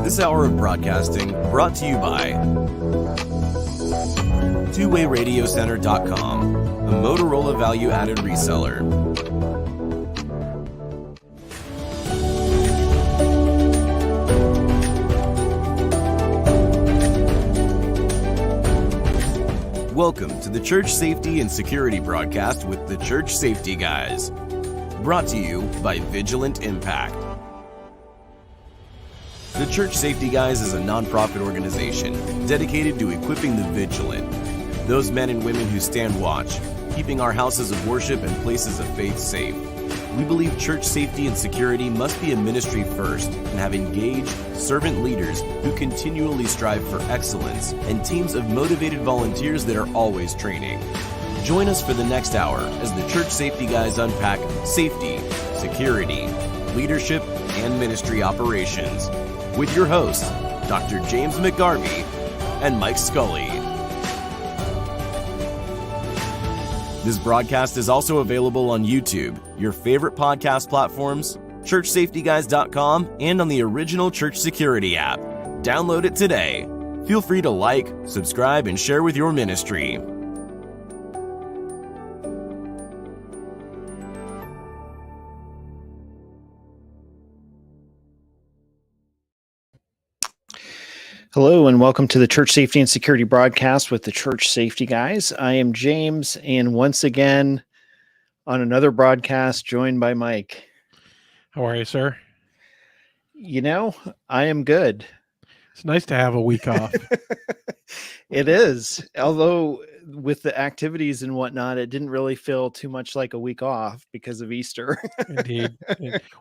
This hour of broadcasting brought to you by 𝗃𝗴Radiocenter.com, a Motorola value-added reseller. Welcome to the Church Safety and Security broadcast with the Church Safety Guys. Brought to you by Vigilant Impact. The Church Safety Guys is a nonprofit organization dedicated to equipping the vigilant, those men and women who stand watch, keeping our houses of worship and places of faith safe. We believe church safety and security must be a ministry first and have engaged, servant leaders who continually strive for excellence and teams of motivated volunteers that are always training. Join us for the next hour as the Church Safety Guys unpack safety, security, leadership, and ministry operations with your hosts, Dr. 𝗵𝗵𝗂𝗵𝗂 and Mike Scully. This broadcast is also available on YouTube, your favorite podcast platforms, churchsafetyguys.com, and on the original Church Security app. Download it today. Feel free to like, subscribe, and share with your ministry. Hello and welcome to the Church Safety and Security broadcast with the Church Safety Guys. I am James, and once again on another broadcast joined by Mike. How are you, sir? You know, I am good. It's nice to have a week off. It is. Although with the activities and whatnot, it didn't really feel too much like a week off because of Easter. Indeed.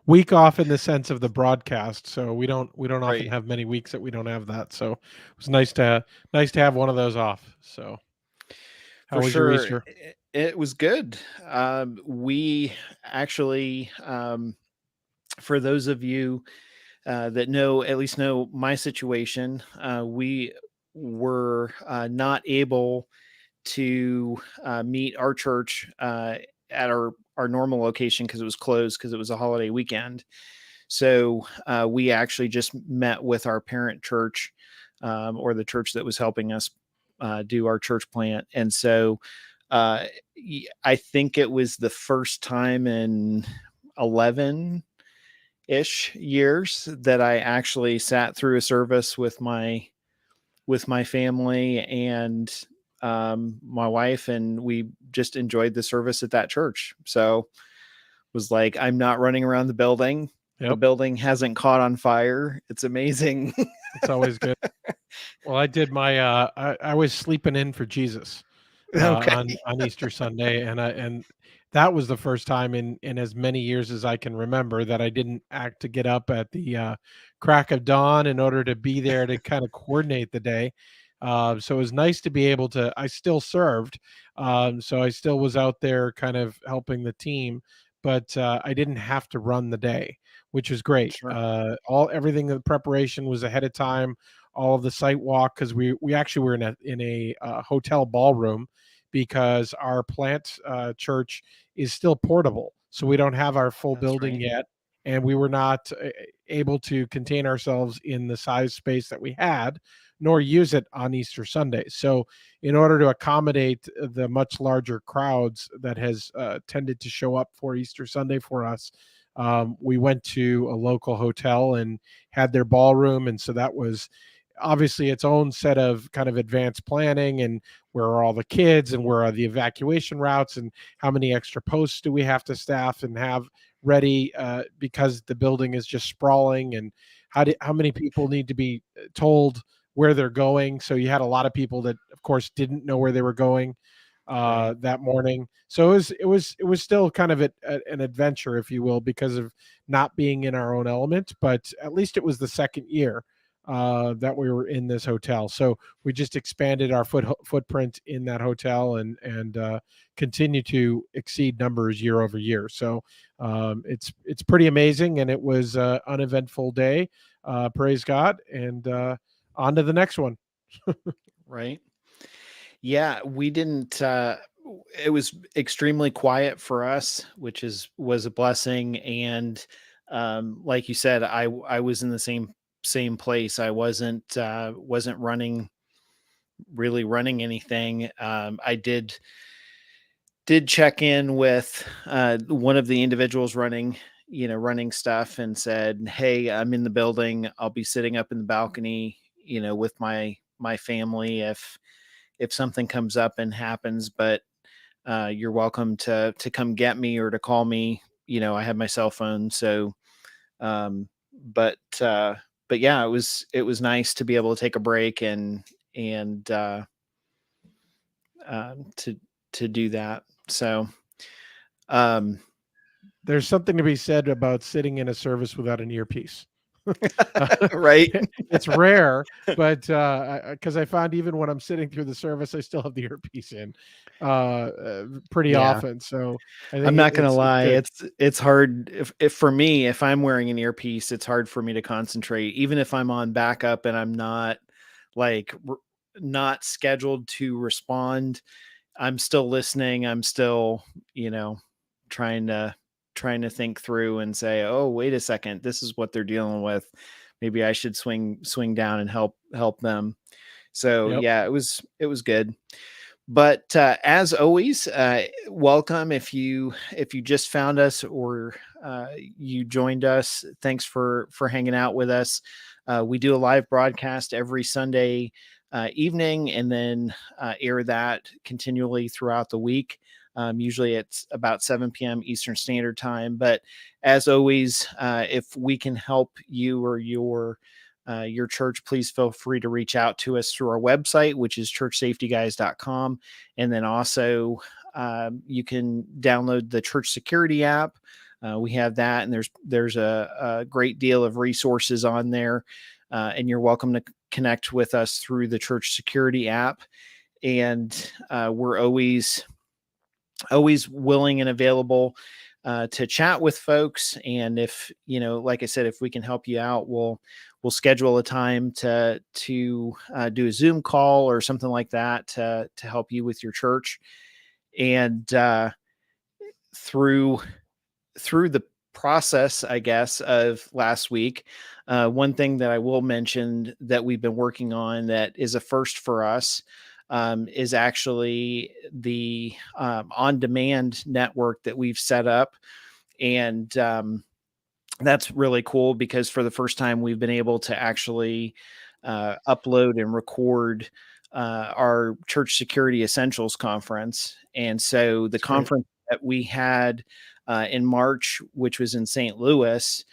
Week off in the sense of the broadcast. So we don't often Right. have many weeks that we don't have that. So it was nice to have one of those off. So how For was sure, your Easter? it was good. We actually, for those of you that at least know my situation, we were not able to meet our church at our normal location because it was closed because it was a holiday weekend. So we actually just met with our parent church, or the church that was helping us do our church plant. And so I think it was the first time in 11-ish years that I actually sat through a service with my family and my wife, and we just enjoyed the service at that church. So it was like, I'm not running around the building. Yep. The building hasn't caught on fire. It's amazing. It's always good. Well, I did my I was sleeping in for Jesus Okay. on Easter Sunday, and that was the first time in as many years as I can remember that I didn't act to get up at the crack of dawn in order to be there to kind of coordinate the day. So it was nice to be able to. I still served, so I still was out there kind of helping the team, but I didn't have to run the day, which was great. Sure. Everything, the preparation was ahead of time. All of the site walk, because we actually were in a hotel ballroom because our plant church is still portable, so we don't have our full That's building right. yet, and we were not able to contain ourselves in the size space that we had, nor use it on Easter Sunday. So in order to accommodate the much larger crowds that has tended to show up for Easter Sunday for us, we went to a local hotel and had their ballroom. And so that was obviously its own set of kind of advanced planning, and where are all the kids and where are the evacuation routes and how many extra posts do we have to staff and have ready because the building is just sprawling, and how many people need to be told where they're going. So you had a lot of people that of course didn't know where they were going that morning. So it was still kind of an adventure, if you will, because of not being in our own element, but at least it was the second year that we were in this hotel. So we just expanded our footprint in that hotel and continue to exceed numbers year over year. So it's pretty amazing, and it was an uneventful day. Praise God, and on to the next one. Right. Yeah, we didn't, it was extremely quiet for us, which was a blessing. And like you said, I was in the same same place. I wasn't really running anything. I did check in with one of the individuals running stuff, and said, "Hey, I'm in the building. I'll be sitting up in the balcony, with my family if something comes up and happens, but you're welcome to come get me or to call me. I have my cell phone." So, but yeah, it was nice to be able to take a break and to do that. So, there's something to be said about sitting in a service without an earpiece. right. It's rare, but because I found even when I'm sitting through the service, I still have the earpiece in pretty often. So I think I'm not going to lie. good. It's hard if for me, if I'm wearing an earpiece, it's hard for me to concentrate, even if I'm on backup and I'm not not scheduled to respond. I'm still listening. I'm still, trying to think through and say, "Oh, wait a second, this is what they're dealing with. Maybe I should swing down and help them." So Yep. yeah, it was good. But as always, welcome if you just found us or you joined us. Thanks for hanging out with us. We do a live broadcast every Sunday evening, and then air that continually throughout the week. Usually it's about 7 p.m. Eastern Standard Time. But as always, if we can help you or your church, please feel free to reach out to us through our website, which is 𝗓𝗏𝑆afetyguys.com. And then also you can download the Church Security app. We have that, and there's a great deal of resources on there. And you're welcome to connect with us through the Church Security app. And we're always willing and available to chat with folks. And if, like I said, if we can help you out, we'll schedule a time to do a Zoom call or something like that to help you with your church. And through the process, I guess, of last week, one thing that I will mention that we've been working on that is a first for us is actually the on-demand network that we've set up. And that's really cool because for the first time, we've been able to actually upload and record our Church Security Essentials conference. And so the conference that we had in March, which was in St. Louis,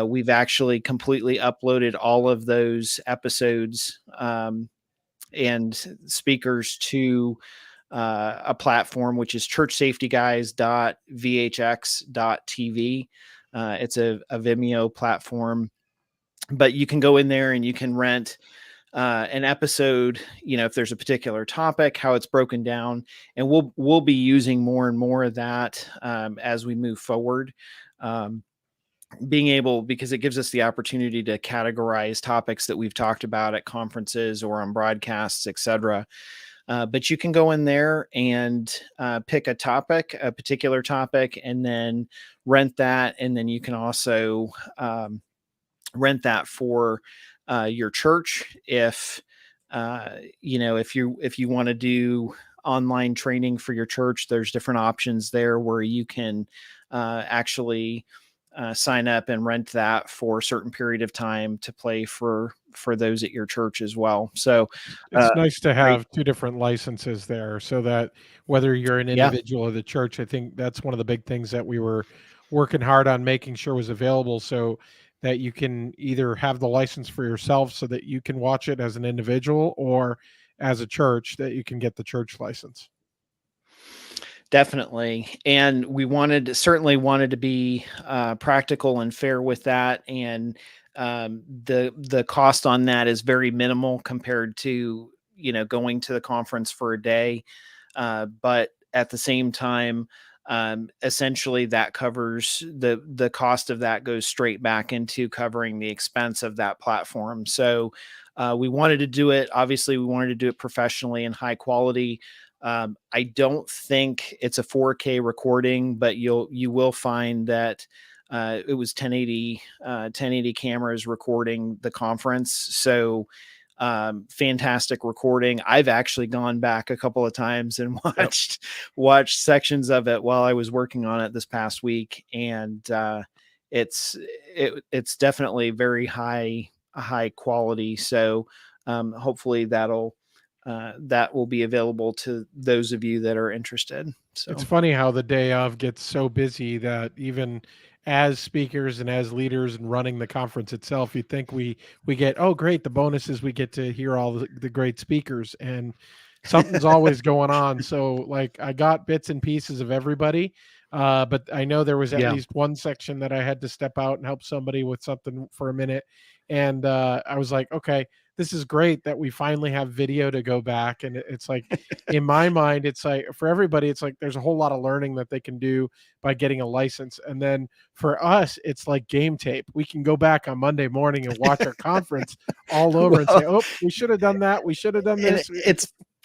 we've actually completely uploaded all of those episodes and speakers to a platform, which is 𝗓𝗏𝗄𝑆𝑒guys.vhx.tv. It's a Vimeo platform, but you can go in there and you can rent an episode, if there's a particular topic, how it's broken down. And we'll be using more and more of that as we move forward. Being able, because it gives us the opportunity to categorize topics that we've talked about at conferences or on broadcasts, etc. But you can go in there and pick a particular topic, and then rent that. And then you can also rent that for your church. If if you want to do online training for your church, there's different options there where you can actually sign up and rent that for a certain period of time to play for those at your church as well. So it's nice to have two different licenses there, so that whether you're an individual or the church, I think that's one of the big things that we were working hard on making sure was available, so that you can either have the license for yourself so that you can watch it as an individual, or as a church that you can get the church license. Definitely. And we certainly wanted to be practical and fair with that. And the cost on that is very minimal compared to, going to the conference for a day. But at the same time, essentially that covers the cost of that goes straight back into covering the expense of that platform. So we wanted to do it. Obviously, we wanted to do it professionally and high quality. I don't think it's a 4K recording, but you will find that it was 1080 cameras recording the conference. So fantastic recording. I've actually gone back a couple of times and watched sections of it while I was working on it this past week. And it's definitely very high quality. So hopefully that will be available to those of you that are interested. So it's funny how the day of gets so busy that even as speakers and as leaders and running the conference itself, you think we get, oh great, the bonus is we get to hear all the great speakers, and something's always going on. So like I got bits and pieces of everybody, but I know there was at least one section that I had to step out and help somebody with something for a minute. And I was like, okay, this is great that we finally have video to go back. And it's like, in my mind, it's like for everybody, it's like there's a whole lot of learning that they can do by getting a license. And then for us, it's like game tape. We can go back on Monday morning and watch our conference all over and say, oh, we should have done that. We should have done this.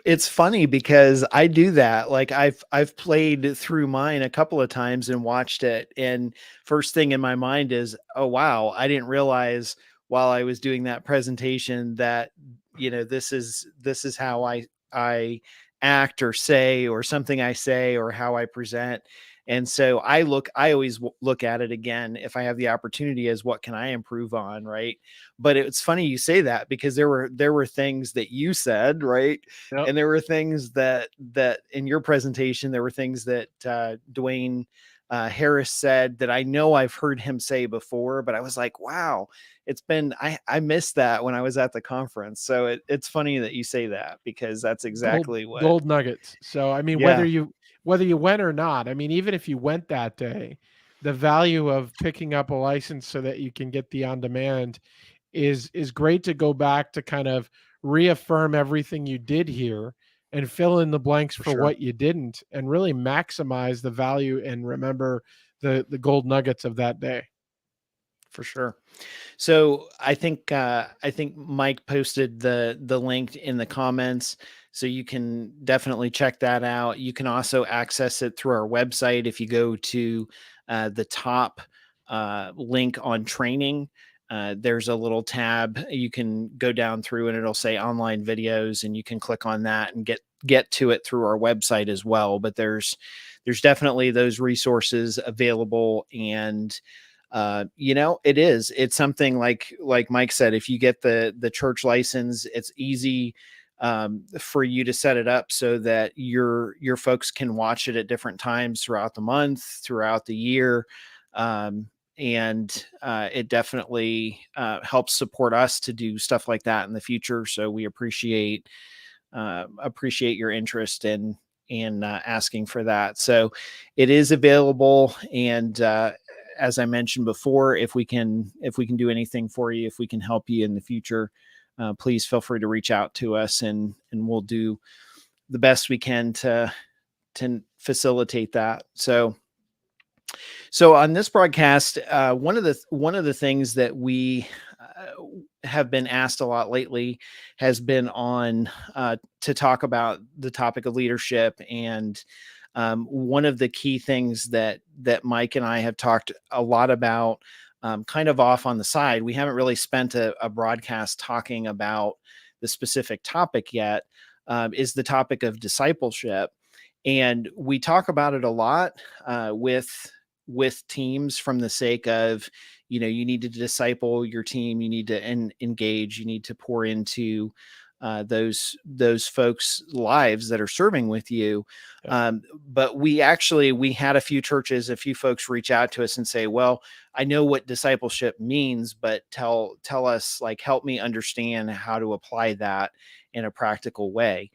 It's funny because I do that. Like I've played through mine a couple of times and watched it. And first thing in my mind is, oh, wow, I didn't realize while I was doing that presentation that, this is how I act or say, or something I say, or how I present. And so I always look at it again, if I have the opportunity, as what can I improve on? Right. But it's funny you say that, because there were things that you said, right. Yep. And there were things that in your presentation, there were things that Dwayne Harris said that I know I've heard him say before, but I was like, wow, I missed that when I was at the conference. So it's funny that you say that, because that's exactly what gold nuggets. So, I mean, whether you went or not, I mean, even if you went that day, the value of picking up a license so that you can get the on-demand is great to go back to kind of reaffirm everything you did here and fill in the blanks for what you didn't, and really maximize the value and remember the gold nuggets of that day. For sure. So I think Mike posted the link in the comments, so you can definitely check that out. You can also access it through our website. If you go to the top link on training, there's a little tab. You can go down through and it'll say online videos, and you can click on that and get to it through our website as well. But there's definitely those resources available. And it's something like Mike said, if you get the church license, it's easy for you to set it up so that your folks can watch it at different times throughout the month, throughout the year. And it definitely helps support us to do stuff like that in the future. So we appreciate your interest in asking for that. So it is available. And as I mentioned before, if we can do anything for you, if we can help you in the future, please feel free to reach out to us, and we'll do the best we can to facilitate that. So on this broadcast, one of the things that we have been asked a lot lately has been on to talk about the topic of leadership. And one of the key things that Mike and I have talked a lot about, kind of off on the side, we haven't really spent a broadcast talking about the specific topic yet, is the topic of discipleship. And we talk about it a lot with teams, from the sake of, you need to disciple your team, you need to engage, you need to pour into those folks' lives that are serving with you. But we had a few folks reach out to us and say, well, I know what discipleship means, but tell us, like, help me understand how to apply that in a practical way.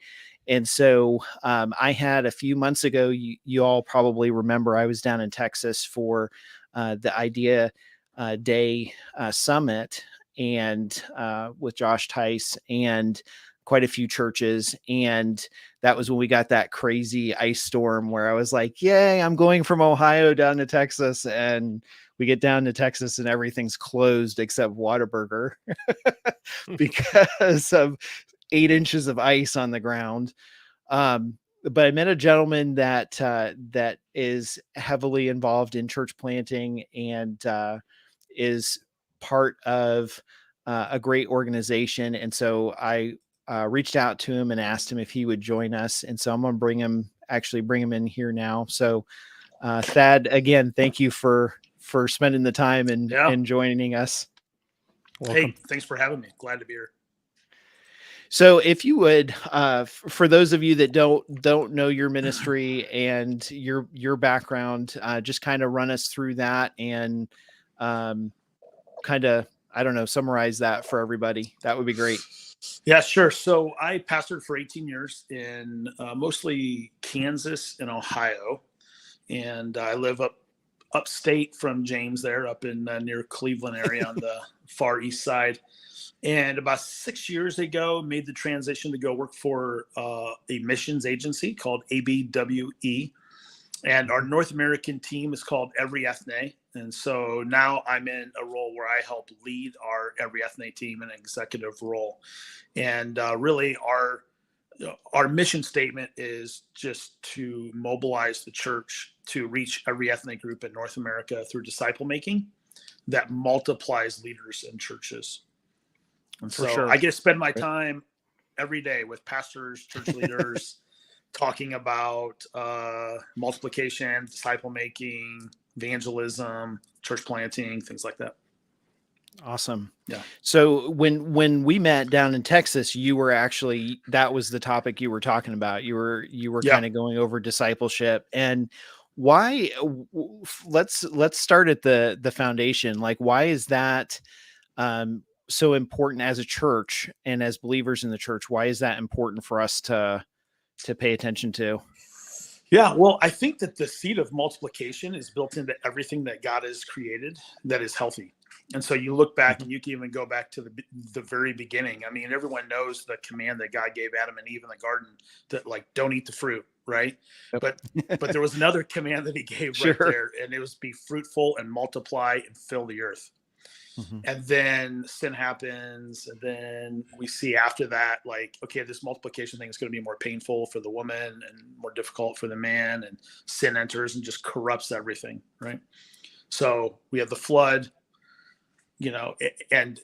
And so I had, a few months ago, you all probably remember, I was down in Texas for the Idea Day Summit, and with Josh Tice and quite a few churches. And that was when we got that crazy ice storm where I was like, yay, I'm going from Ohio down to Texas. And we get down to Texas and everything's closed except Whataburger because of 8 inches of ice on the ground. but I met a gentleman that that is heavily involved in church planting and is part of a great organization. And so I reached out to him and asked him if he would join us. And so I'm going to bring him in here now. So Thad, again, thank you for spending the time and joining us. Welcome. Hey, thanks for having me. Glad to be here. So if you would, for those of you that don't know your ministry and your background, just kind of run us through that and kind of, I don't know, summarize that for everybody. That would be great. Yeah, sure. So I pastored for 18 years in mostly Kansas and Ohio. And I live upstate from James there, up in near Cleveland area on the far east side. And about 6 years ago, made the transition to go work for a missions agency called ABWE. And our North American team is called 𝗵𝗵𝗃. And so now I'm in a role where I help lead our 𝗵𝗵𝗃 team in an executive role. And really our mission statement is just to mobilize the church to reach every ethnic group in North America through disciple making that multiplies leaders in churches. And so I get to spend my time every day with pastors, church leaders, talking about multiplication, disciple making, evangelism, church planting, things like that. Awesome. Yeah. So when we met down in Texas, you were actually, that was the topic you were talking about. You were kind of going over discipleship. And why, let's start at the foundation. Like, why is that so important as a church and as believers in the church? Why is that important for us to pay attention to? Yeah, well, I think that the seed of multiplication is built into everything that God has created that is healthy. And so you look back and you can even go back to the very beginning. I mean, everyone knows the command that God gave Adam and Eve in the garden to, like, don't eat the fruit, right? But there was another command that he gave right there, and it was be fruitful and multiply and fill the earth. And then sin happens, and then we see after that, like, okay, this multiplication thing is going to be more painful for the woman and more difficult for the man, and sin enters and just corrupts everything, right? So we have the flood, you know, and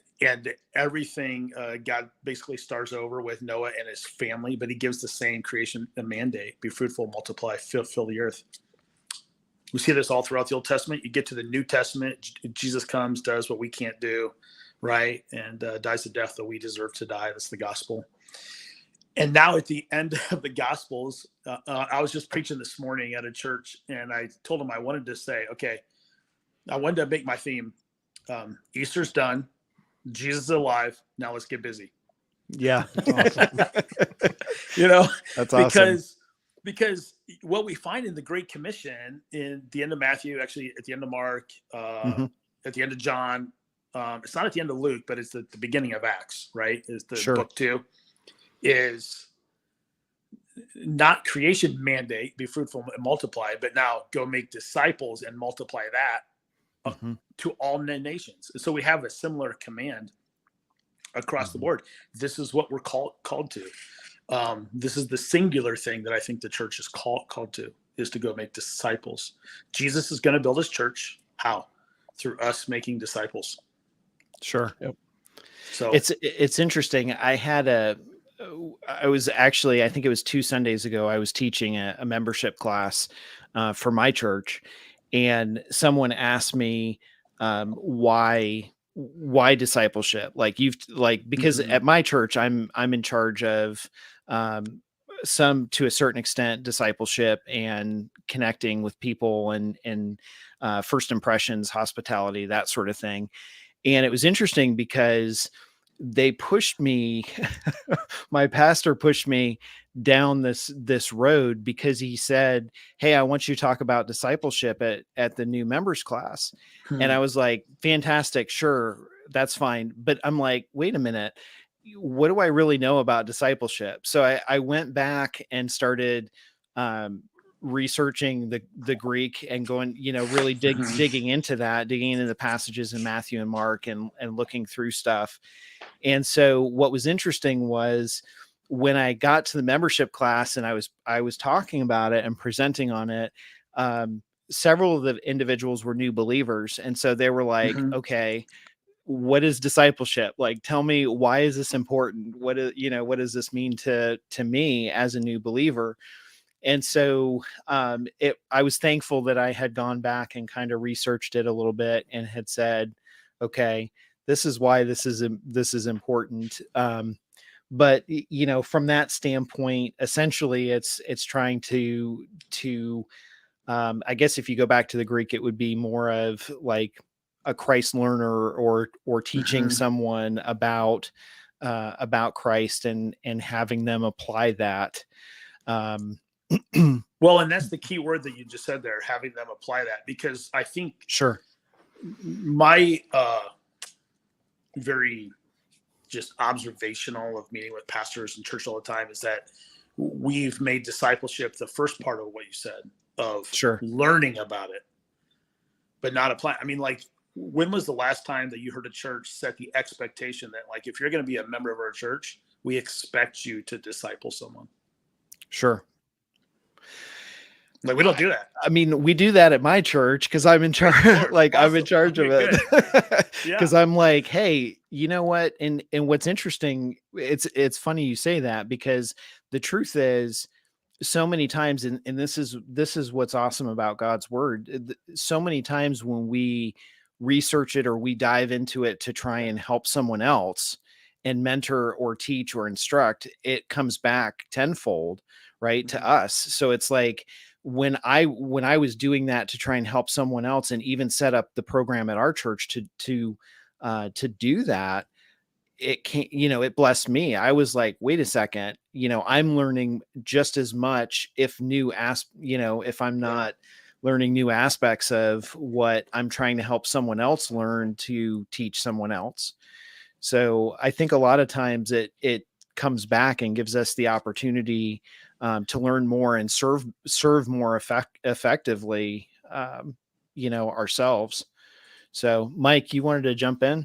everything. God basically starts over with Noah and his family, but he gives the same creation a mandate: be fruitful, multiply, fill the earth. We see this all throughout the Old Testament. You get to the New Testament, Jesus comes, does what we can't do, right? And dies the death that we deserve to die. That's the gospel. And now at the end of the Gospels, I was just preaching this morning at a church, and I told them I wanted to say, okay, I wanted to make my theme, Easter's done, Jesus is alive, now let's get busy. Yeah. Awesome. You know, that's awesome. Because what we find in the Great Commission, in the end of Matthew, actually at the end of Mark, at the end of John, it's not at the end of Luke, but it's at the beginning of Acts, right? Is the book 2, is not creation mandate, be fruitful and multiply, but now go make disciples and multiply that to all nations. So we have a similar command across the board. This is what we're called to. This is the singular thing that I think the church is called to, is to go make disciples. Jesus is going to build his church. How? Through us making disciples. Sure. Yep. So it's interesting. I was actually, I think it was 2 Sundays ago, I was teaching a membership class for my church, and someone asked me why discipleship? Because at my church, I'm in charge of some, to a certain extent, discipleship and connecting with people and first impressions, hospitality, that sort of thing. And it was interesting because they pushed me, my pastor pushed me down this road, because he said, hey, I want you to talk about discipleship at the new members class. And I was like, fantastic. Sure. That's fine. But I'm like, wait a minute, what do I really know about discipleship? So I went back and started researching the Greek and going, really digging into the passages in Matthew and Mark and looking through stuff. And so what was interesting was when I got to the membership class and I was talking about it and presenting on it, several of the individuals were new believers. And so they were like, okay, what is discipleship? Like, tell me, why is this important? What does this mean to me as a new believer? And so I was thankful that I had gone back and kind of researched it a little bit and had said, okay, this is why this is important. But from that standpoint, essentially it's trying to I guess if you go back to the Greek, it would be more of like a Christ learner or teaching someone about Christ and having them apply that. Well, and that's the key word that you just said there, having them apply that, because I think my very just observational of meeting with pastors in church all the time is that we've made discipleship the first part of what you said, of learning about it, but not applying. I mean, like, when was the last time that you heard a church set the expectation that, like, if you're going to be a member of our church, we expect you to disciple someone? Sure. Like, we don't do that. I mean, we do that at my church because I'm in charge. Like, awesome. I'm in charge of it. Because I'm like, hey, you know what? And what's interesting, it's funny you say that, because the truth is, so many times, and this is what's awesome about God's word. So many times when we research it or we dive into it to try and help someone else and mentor or teach or instruct, it comes back tenfold, right, to us. So it's like, when I was doing that to try and help someone else and even set up the program at our church to do that, it can't, it blessed me. I was like, wait a second, I'm learning just as much, if I'm not learning new aspects of what I'm trying to help someone else learn to teach someone else. So I think a lot of times it comes back and gives us the opportunity to learn more and serve more effectively, ourselves. So, Mike, you wanted to jump in?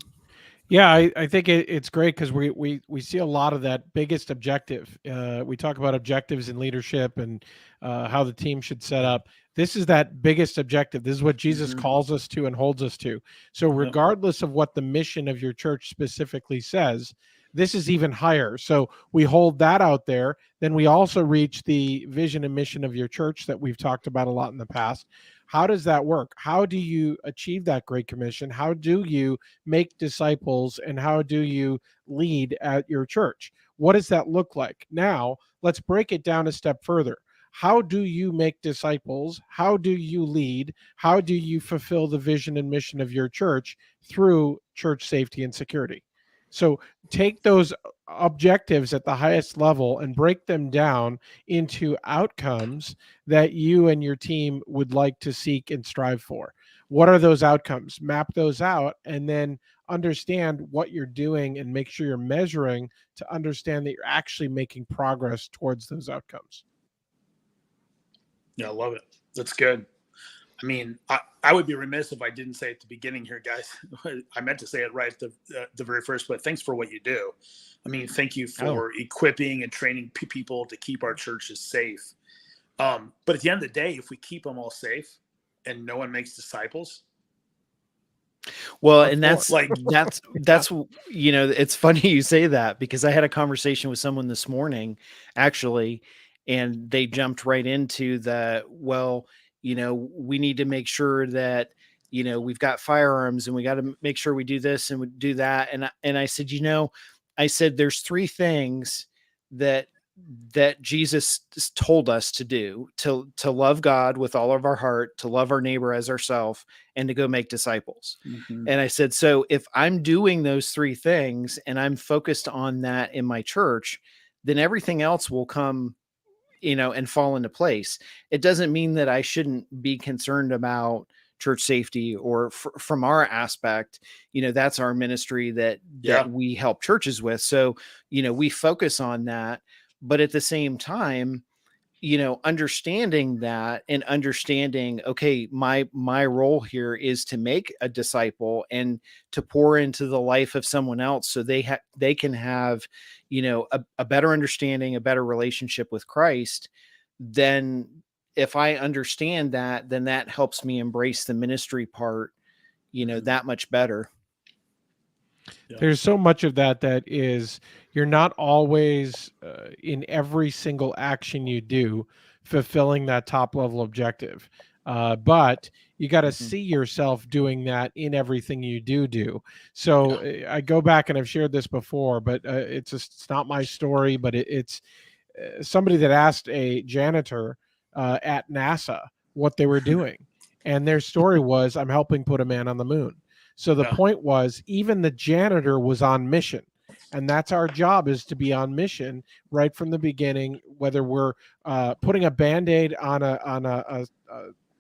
Yeah, I think it's great because we see a lot of that biggest objective. We talk about objectives in leadership and how the team should set up. This is that biggest objective. This is what Jesus calls us to and holds us to. So regardless of what the mission of your church specifically says, this is even higher. So we hold that out there. Then we also reach the vision and mission of your church that we've talked about a lot in the past. How does that work? How do you achieve that Great Commission? How do you make disciples, and how do you lead at your church? What does that look like? Now, let's break it down a step further. How do you make disciples? How do you lead? How do you fulfill the vision and mission of your church through church safety and security? So take those objectives at the highest level and break them down into outcomes that you and your team would like to seek and strive for. What are those outcomes? Map those out, and then understand what you're doing and make sure you're measuring to understand that you're actually making progress towards those outcomes. Yeah, I love it. That's good. I mean, I would be remiss if I didn't say at the beginning here, guys. I meant to say it right at the very first, but thanks for what you do. I mean, thank you for equipping and training people to keep our churches safe. But at the end of the day, if we keep them all safe and no one makes disciples, well, and that's it's funny you say that, because I had a conversation with someone this morning, actually, and they jumped right into we need to make sure that, we've got firearms and we got to make sure we do this and we do that. And I said, there's three things that Jesus told us to do: to love God with all of our heart, to love our neighbor as ourselves, and to go make disciples. And I said, so if I'm doing those three things and I'm focused on that in my church, then everything else will come, and fall into place. It doesn't mean that I shouldn't be concerned about church safety, or from our aspect, that's our ministry that we help churches with. So, we focus on that, but at the same time, understanding that and understanding, okay, my role here is to make a disciple and to pour into the life of someone else so they can have, a better understanding, a better relationship with Christ. Then if I understand that, then that helps me embrace the ministry part, that much better. Yeah. There's so much of that is you're not always in every single action you do fulfilling that top level objective, but you got to see yourself doing that in everything you do. So I go back, and I've shared this before, but it's not my story, but it's somebody that asked a janitor at NASA what they were doing, and their story was, I'm helping put a man on the moon. So the point was, even the janitor was on mission, and that's our job, is to be on mission right from the beginning, whether we're putting a Band-Aid on a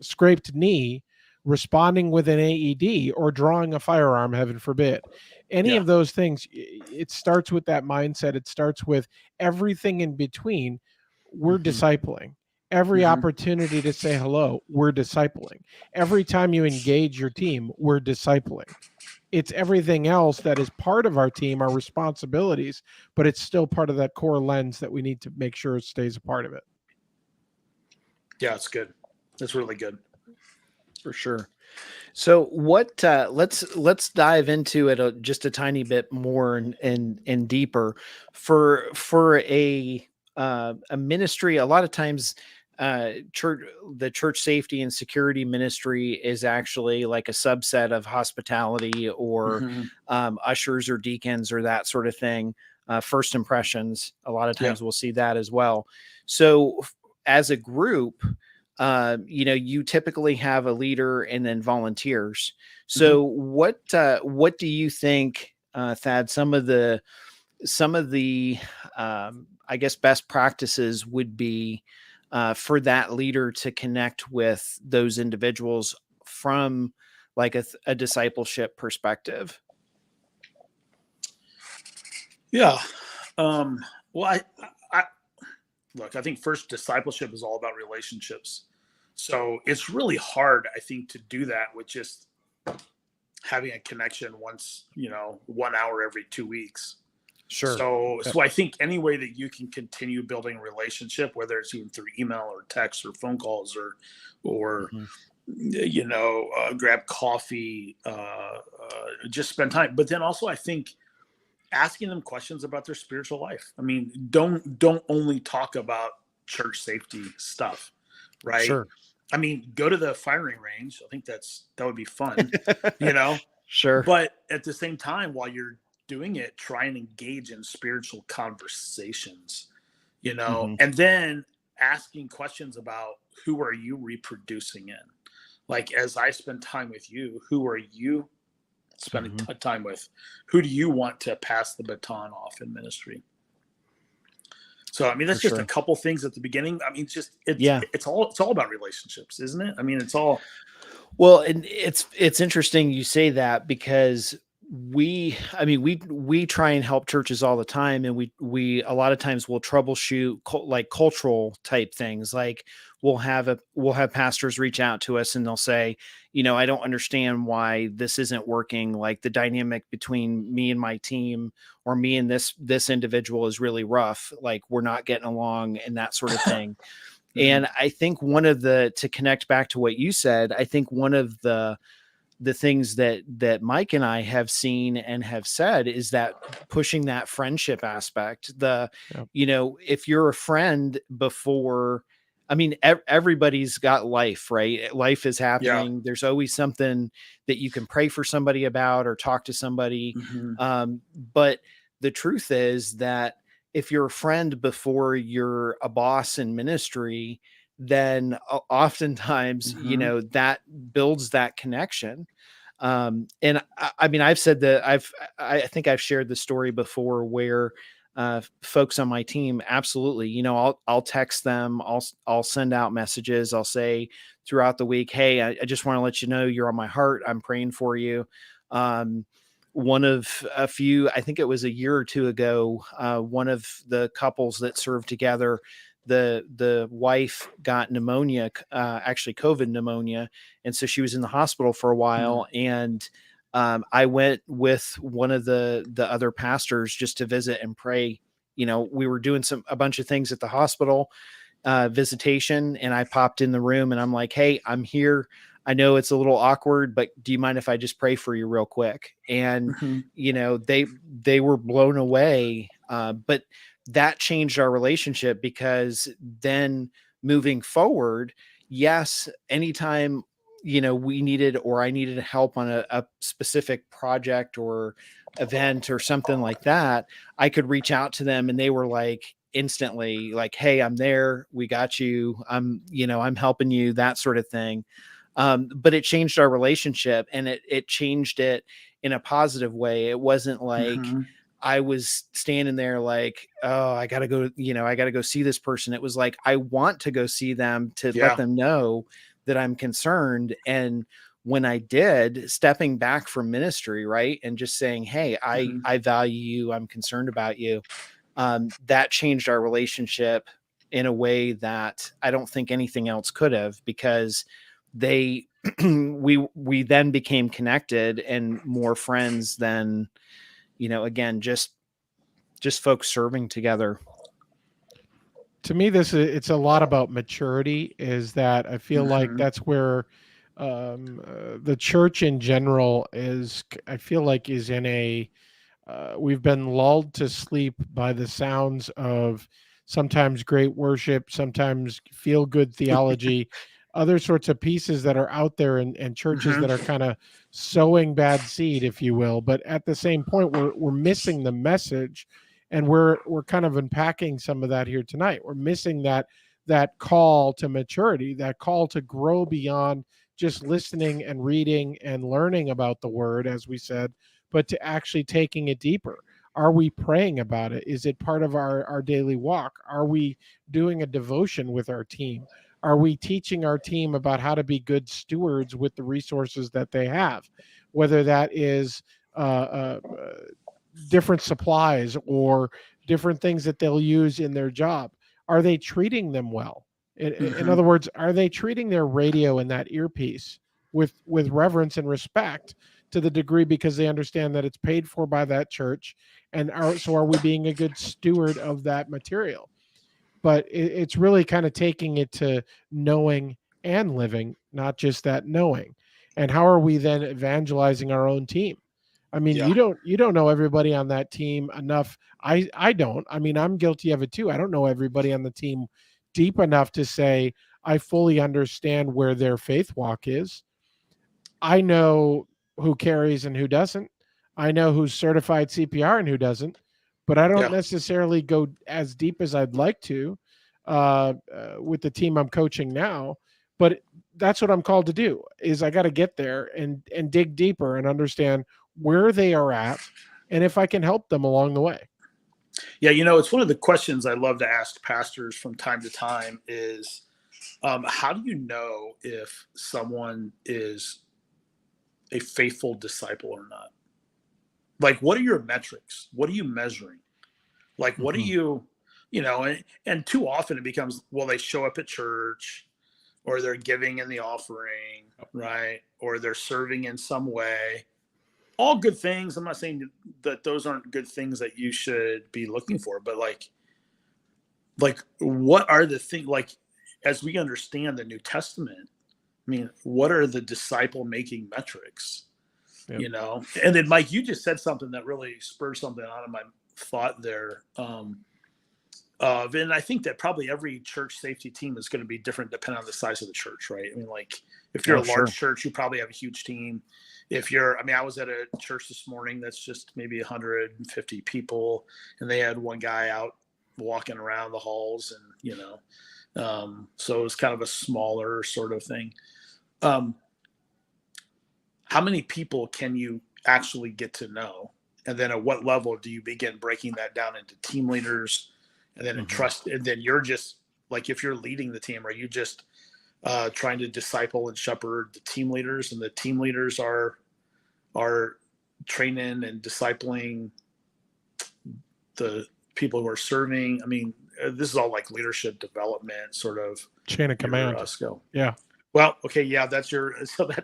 scraped knee, responding with an AED, or drawing a firearm, heaven forbid. Any of those things, it starts with that mindset. It starts with everything in between. We're discipling. Every opportunity to say hello, we're discipling. Every time you engage your team, we're discipling. It's everything else that is part of our team, our responsibilities, but it's still part of that core lens that we need to make sure it stays a part of it. Yeah, it's good. That's really good. For sure. So what, let's dive into it just a tiny bit more and deeper for a ministry. A lot of times, the church safety and security ministry is actually like a subset of hospitality or ushers or deacons or that sort of thing. First impressions, a lot of times we'll see that as well. So as a group, you typically have a leader and then volunteers. So what do you think, Thad, some of the I guess best practices would be for that leader to connect with those individuals from like a discipleship perspective? Yeah. Well, I look, I think first, discipleship is all about relationships. So it's really hard, I think, to do that with just having a connection once, 1 hour every 2 weeks. Sure. So I think any way that you can continue building a relationship, whether it's even through email or text or phone calls or grab coffee, just spend time. But then also, I think asking them questions about their spiritual life. I mean, don't only talk about church safety stuff, right? Sure. I mean, go to the firing range. I think that would be fun, Sure. But at the same time, while you're doing it, try and engage in spiritual conversations, and then asking questions about, who are you reproducing in? Like, as I spend time with you, who are you spending time with? Who do you want to pass the baton off in ministry? So, I mean, that's just a couple things at the beginning. I mean, it's all about relationships, isn't it? I mean, it's all. Well, and it's interesting you say that, because we try and help churches all the time, and we a lot of times will troubleshoot like cultural type things. Like we'll have pastors reach out to us and they'll say, I don't understand why this isn't working. Like the dynamic between me and my team, or me and this individual, is really rough. Like we're not getting along and that sort of thing. And I think to connect back to what you said, I think one of the things that Mike and I have seen and have said is that pushing that friendship aspect, if you're a friend before, I mean, everybody's got life, right? Life is happening. Yeah. There's always something that you can pray for somebody about or talk to somebody. But the truth is that if you're a friend before you're a boss in ministry, then oftentimes, that builds that connection. And I mean, I've said that I think I've shared the story before where folks on my team, absolutely, I'll text them, I'll send out messages. I'll say throughout the week, hey, I just want to let you know you're on my heart. I'm praying for you. One of a few, I think it was a year or two ago, one of the couples that served together, the wife got pneumonia, actually COVID pneumonia. And so she was in the hospital for a while. And I went with one of the other pastors just to visit and pray. You know, we were doing a bunch of things at the hospital, visitation, and I popped in the room and I'm like, hey, I'm here. I know it's a little awkward, but do you mind if I just pray for you real quick? And, you know, they were blown away. But that changed our relationship, because then moving forward, yes, anytime, you know, we needed, or I needed help on a specific project or event or something like that, I could reach out to them and they were like instantly like, hey, I'm there. We got you. I'm helping you, that sort of thing. But it changed our relationship, and it changed it in a positive way. It wasn't like I was standing there like, oh, I got to go see this person. It was like, I want to go see them to let them know that I'm concerned. And when I did, stepping back from ministry, right, and just saying, hey, I value you, I'm concerned about you, that changed our relationship in a way that I don't think anything else could have, because we then became connected and more friends than, you know, again, just folks serving together. To me, it's a lot about maturity. Is that I feel like that's where the church in general is. I feel like is in a. We've been lulled to sleep by the sounds of sometimes great worship, sometimes feel good theology, other sorts of pieces that are out there, and churches that are kind of sowing bad seed, if you will. But at the same point, we're missing the message, and we're kind of unpacking some of that here tonight. We're missing that call to maturity, that call to grow beyond just listening and reading and learning about the word, as we said, but to actually taking it deeper. Are we praying about it? Is it part of our daily walk? Are we doing a devotion with our team? Are we teaching our team about how to be good stewards with the resources that they have, whether that is different supplies or different things that they'll use in their job? Are they treating them well? In other words, are they treating their radio and that earpiece with reverence and respect, to the degree because they understand that it's paid for by that church? And are we being a good steward of that material? But it's really kind of taking it to knowing and living, not just that knowing. And how are we then evangelizing our own team? I mean, you don't know everybody on that team enough. I don't. I mean, I'm guilty of it too. I don't know everybody on the team deep enough to say I fully understand where their faith walk is. I know who carries and who doesn't. I know who's certified CPR and who doesn't. But I don't necessarily go as deep as I'd like to with the team I'm coaching now. But that's what I'm called to do, is I got to get there and dig deeper and understand where they are at and if I can help them along the way. Yeah, you know, it's one of the questions I love to ask pastors from time to time is, how do you know if someone is a faithful disciple or not? Like, what are your metrics? What are you measuring? Like, what are you, and too often it becomes, well, they show up at church, or they're giving in the offering, right? Or they're serving in some way. All good things. I'm not saying that those aren't good things that you should be looking for, but like what are the things, like, as we understand the New Testament, I mean, what are the disciple making metrics? Yep. And then Mike, you just said something that really spurred something out of my thought there. And I think that probably every church safety team is going to be different depending on the size of the church, right? I mean, like, if you're a large church, you probably have a huge team. I was at a church this morning that's just maybe 150 people, and they had one guy out walking around the halls, and so it was kind of a smaller sort of thing. How many people can you actually get to know? And then at what level do you begin breaking that down into team leaders, and then trust? And then you're just like, if you're leading the team, are you just trying to disciple and shepherd the team leaders, and the team leaders are training and discipling the people who are serving? I mean, this is all like leadership development sort of chain of command. Skill. Yeah. Well, okay, yeah, that's I would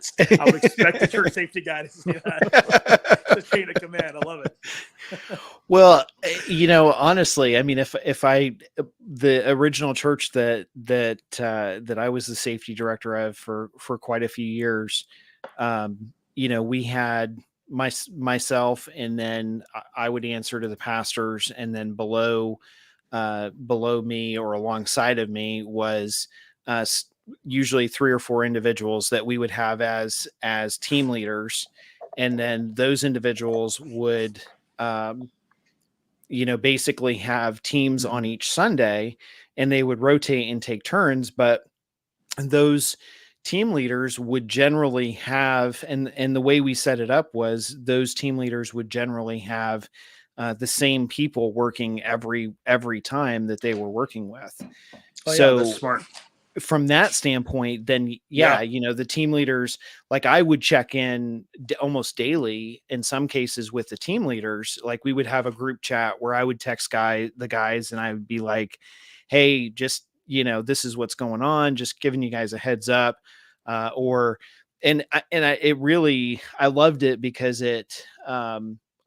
expect the church safety guy to say that. The chain of command. I love it. Well, honestly, I mean, the original church that I was the safety director of for quite a few years, we had myself, and then I would answer to the pastors, and then below me or alongside of me was usually 3 or 4 individuals that we would have as team leaders. And then those individuals would, basically have teams on each Sunday, and they would rotate and take turns. But those team leaders would generally have, and the way we set it up was those team leaders would generally have the same people working every time that they were working with. Oh, so yeah, that's smart. From that standpoint, then the team leaders, like I would check in almost daily in some cases with the team leaders. Like we would have a group chat where I would text the guys, and I would be like, hey, just, this is what's going on, just giving you guys a heads up. I loved it because it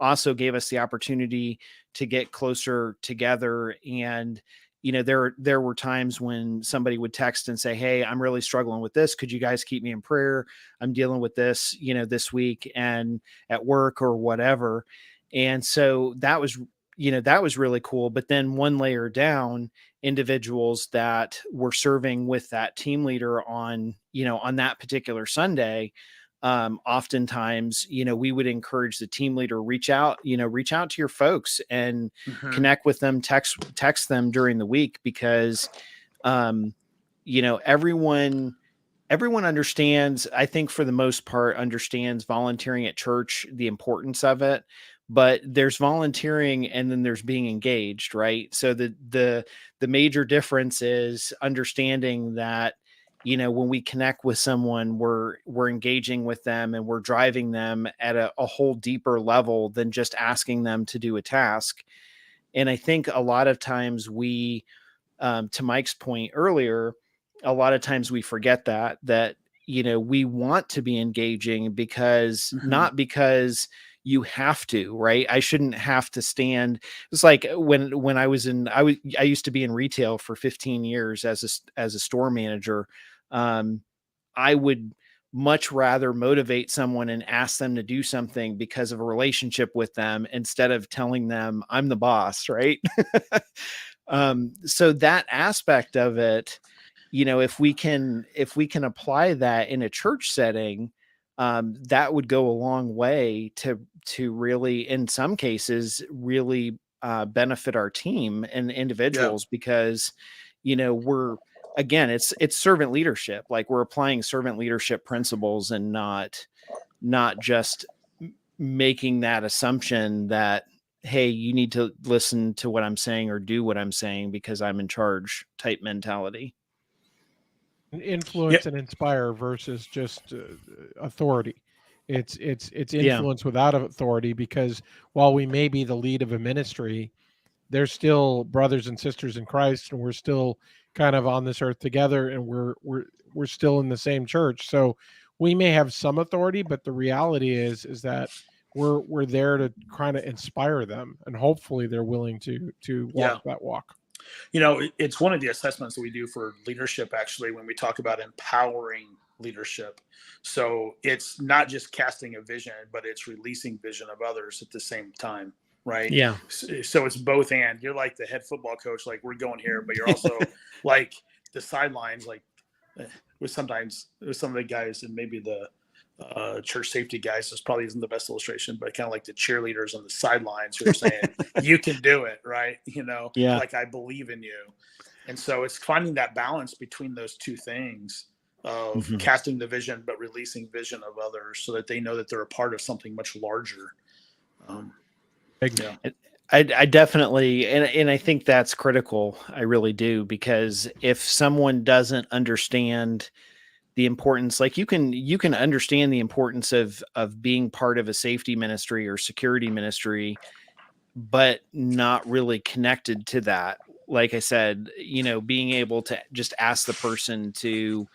also gave us the opportunity to get closer together. And there were times when somebody would text and say, hey, I'm really struggling with this. Could you guys keep me in prayer? I'm dealing with this, this week and at work or whatever. And so that was really cool. But then one layer down, individuals that were serving with that team leader on that particular Sunday, oftentimes, we would encourage the team leader, reach out to your folks and connect with them, text them during the week, because, everyone understands, I think for the most part, understands volunteering at church, the importance of it. But there's volunteering and then there's being engaged, right? So the major difference is understanding that, when we connect with someone, we're engaging with them and we're driving them at a whole deeper level than just asking them to do a task. And I think a lot of times we, to Mike's point earlier, a lot of times we forget that, we want to be engaging because not because you have to, right? I shouldn't have to stand. It's like when I used to be in retail for 15 years as a store manager. I would much rather motivate someone and ask them to do something because of a relationship with them instead of telling them I'm the boss, right? So that aspect of it, if we can apply that in a church setting, that would go a long way to really, in some cases, really benefit our team and individuals, because, again, it's servant leadership. Like we're applying servant leadership principles and not just making that assumption that, hey, you need to listen to what I'm saying or do what I'm saying because I'm in charge type mentality. Influence and inspire versus just authority. It's influence without authority, because while we may be the lead of a ministry, they're still brothers and sisters in Christ, and we're still kind of on this earth together, and we're still in the same church. So we may have some authority, but the reality is that we're there to kind of inspire them, and hopefully they're willing to walk that walk. It's one of the assessments that we do for leadership, actually, when we talk about empowering leadership. So it's not just casting a vision, but it's releasing vision of others at the same time. Right. Yeah. So it's both and. You're like the head football coach, like we're going here, but you're also like the sidelines, like with some of the guys, and maybe the church safety guys, this probably isn't the best illustration, but kind of like the cheerleaders on the sidelines who are saying, you can do it, right? Like I believe in you. And so it's finding that balance between those two things of casting the vision, but releasing vision of others so that they know that they're a part of something much larger. I definitely, and I think that's critical. I really do, because if someone doesn't understand the importance, like you can understand the importance of being part of a safety ministry or security ministry, but not really connected to that. like I said, being able to just ask the person to,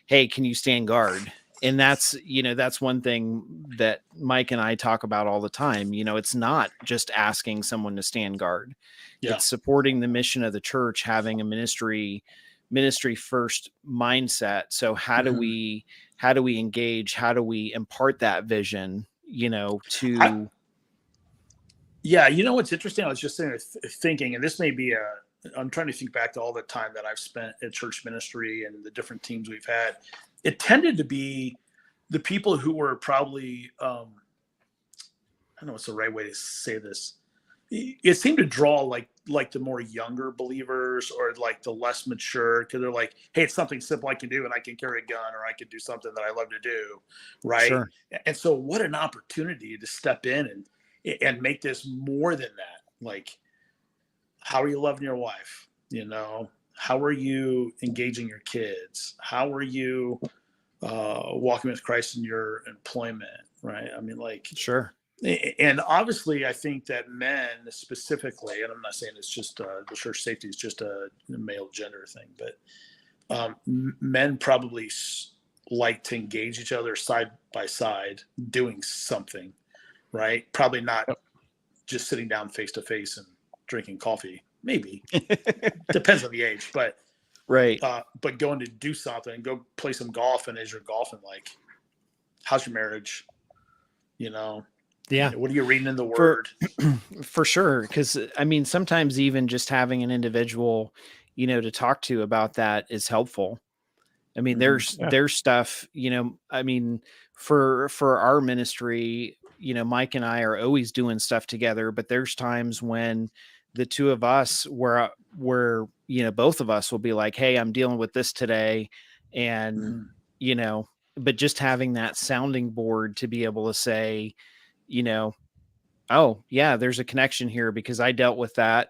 hey, can you stand guard? And that's one thing that Mike and I talk about all the time. It's not just asking someone to stand guard. Yeah. It's supporting the mission of the church, having a ministry first mindset. So how do we engage? How do we impart that vision, to... Yeah. What's interesting? I was just sitting there thinking, and this may be I'm trying to think back to all the time that I've spent at church ministry and the different teams we've had. It tended to be the people who were probably, I don't know what's the right way to say this. It seemed to draw like the more younger believers or like the less mature, because they're like, hey, it's something simple I can do, and I can carry a gun, or I can do something that I love to do. Right. Sure. And so what an opportunity to step in and make this more than that. Like, how are you loving your wife? How are you engaging your kids? How are you walking with Christ in your employment? Right. I mean, sure. And obviously, I think that men specifically, and I'm not saying it's just the church safety is just a male gender thing, but men probably like to engage each other side by side doing something, right? Probably not just sitting down face to face and drinking coffee. Maybe depends on the age, but right. But going to do something, go play some golf, and as you're golfing, how's your marriage? Yeah. What are you reading in the Word? For sure. Because I mean, sometimes even just having an individual, to talk to about that is helpful. I mean, there's stuff, I mean, for our ministry, Mike and I are always doing stuff together, but there's times when the two of us where both of us will be like, hey, I'm dealing with this today. And, but just having that sounding board to be able to say, oh yeah, there's a connection here because I dealt with that,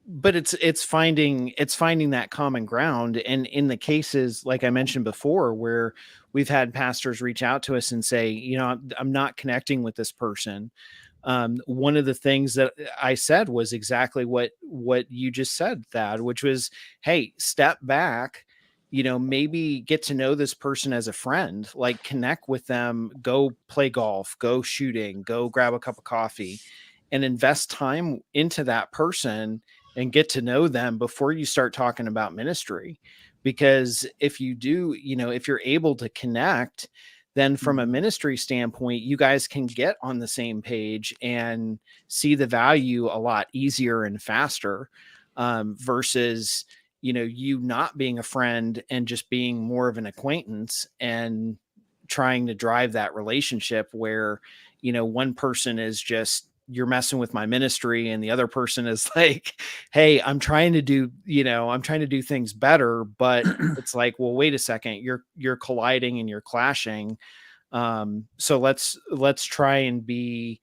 but it's finding that common ground. And in the cases, like I mentioned before, where we've had pastors reach out to us and say, I'm not connecting with this person. One of the things that I said was exactly what you just said, Thad, which was, hey, step back, maybe get to know this person as a friend, like connect with them, go play golf, go shooting, go grab a cup of coffee, and invest time into that person and get to know them before you start talking about ministry. Because if you do, if you're able to connect, then from a ministry standpoint, you guys can get on the same page and see the value a lot easier and faster, versus, you not being a friend and just being more of an acquaintance and trying to drive that relationship where, one person is just, you're messing with my ministry, and the other person is like, hey, I'm trying to do things better, but it's like, well, wait a second, you're colliding and you're clashing. So let's try and be,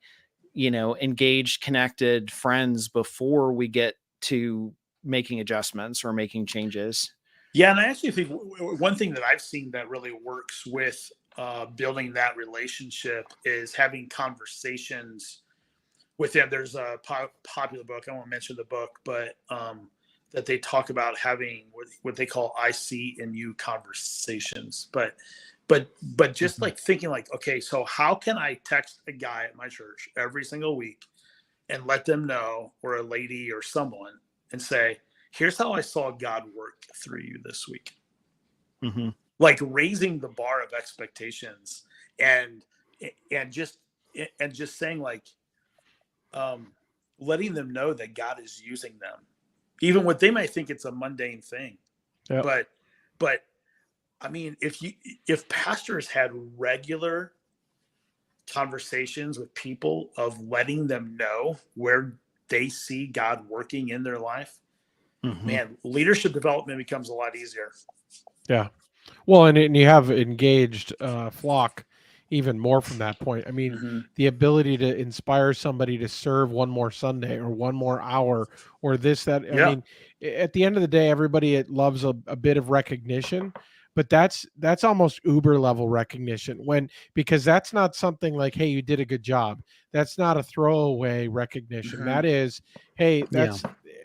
engaged, connected friends before we get to making adjustments or making changes. Yeah. And I actually think one thing that I've seen that really works with building that relationship is having conversations with them. There's a popular book, I won't mention the book, but that they talk about having what they call I see in you conversations. But just like thinking like, okay, so how can I text a guy at my church every single week and let them know, or a lady or someone, and say, here's how I saw God work through you this week. Mm-hmm. Like raising the bar of expectations and just saying like, letting them know that God is using them, even what they might think it's a mundane thing. Yep. But I mean, if pastors had regular conversations with people of letting them know where they see God working in their life, man, leadership development becomes a lot easier. Yeah. Well, and you have engaged flock even more from that point. I mean, the ability to inspire somebody to serve one more Sunday or one more hour or this, that. I mean, at the end of the day, everybody loves a bit of recognition, but that's almost Uber level recognition, because that's not something like, hey, you did a good job. That's not a throwaway recognition. That is, hey,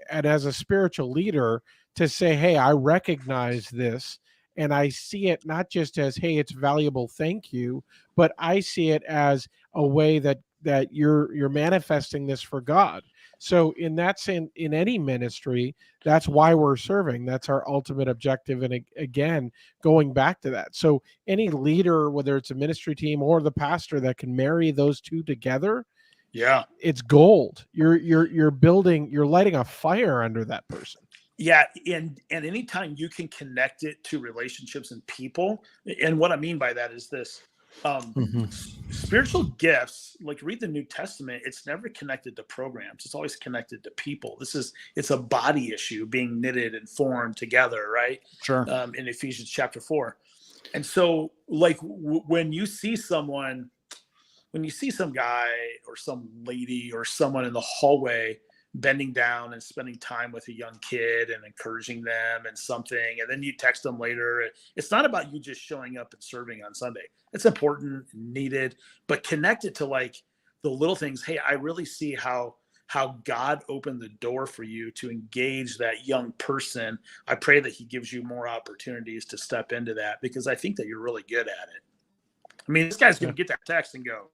and as a spiritual leader, to say, hey, I recognize this, and I see it not just as, hey, it's valuable, thank you, but I see it as a way that you're manifesting this for God. So in that sense, in any ministry, that's why we're serving. That's our ultimate objective. And again, going back to that. So any leader, whether it's a ministry team or the pastor, that can marry those two together, it's gold. You're building, you're lighting a fire under that person. Yeah, and anytime you can connect it to relationships and people, and what I mean by that is this: spiritual gifts, like read the New Testament, it's never connected to programs. It's always connected to people. It's a body issue being knitted and formed together, right? Sure. In Ephesians chapter 4. And so, like, when you see some guy or some lady or someone in the hallway bending down and spending time with a young kid and encouraging them and something, and then you text them later, it's not about you just showing up and serving on Sunday. It's important, needed, but connect it to like the little things. Hey, I really see how God opened the door for you to engage that young person. I pray that he gives you more opportunities to step into that, because I think that you're really good at it. I mean, this guy's going to get that text and go,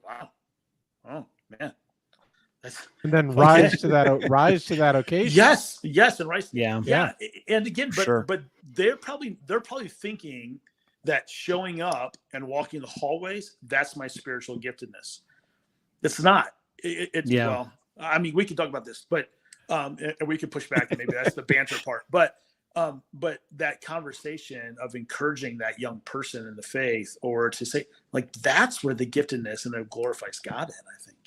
wow, oh man. And then rise to that occasion. Yes, and rise. Yeah. And again, but they're probably thinking that showing up and walking the hallways, that's my spiritual giftedness. It's not. Well, I mean, we can talk about this, but and we can push back, and maybe that's the banter part. But that conversation of encouraging that young person in the faith, or to say, like, that's where the giftedness and it glorifies God in, I think.